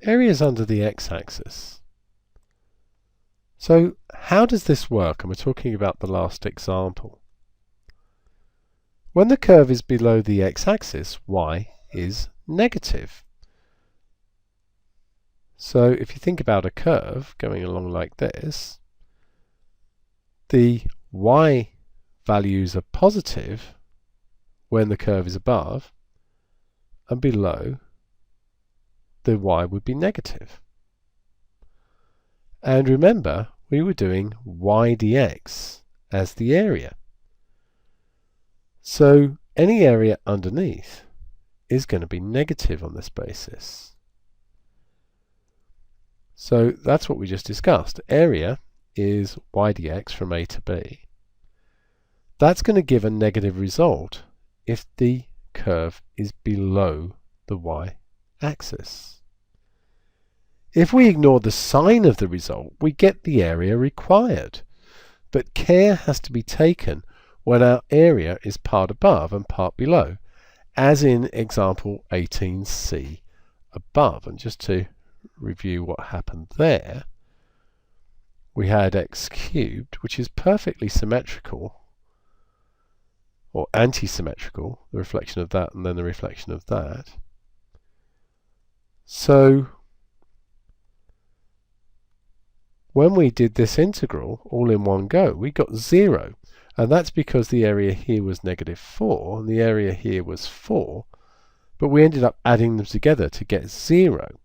area is under the x-axis. So how does this work? And we're talking about the last example. When the curve is below the x-axis, y is negative. So if you think about a curve going along like this, the y values are positive when the curve is above, and below the y would be negative. And remember, we were doing y dx as the area. So any area underneath is going to be negative on this basis. So that's what we just discussed. Area is y dx from A to B. That's going to give a negative result if the curve is below the y-axis. If we ignore the sign of the result, we get the area required. But care has to be taken when our area is part above and part below, as in example 18c above. And just to review what happened there, we had x cubed, which is perfectly symmetrical, or anti-symmetrical, the reflection of that and then the reflection of that. So when we did this integral all in one go, we got 0. And that's because the area here was -4 and the area here was 4. But we ended up adding them together to get 0.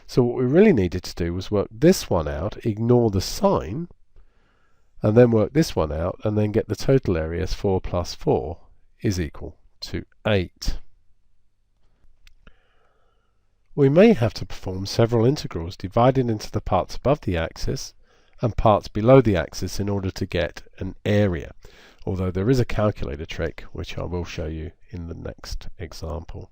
So what we really needed to do was work this one out, ignore the sign, and then work this one out, and then get the total area as 4 plus 4 is equal to 8. We may have to perform several integrals divided into the parts above the axis and parts below the axis in order to get an area, although there is a calculator trick which I will show you in the next example.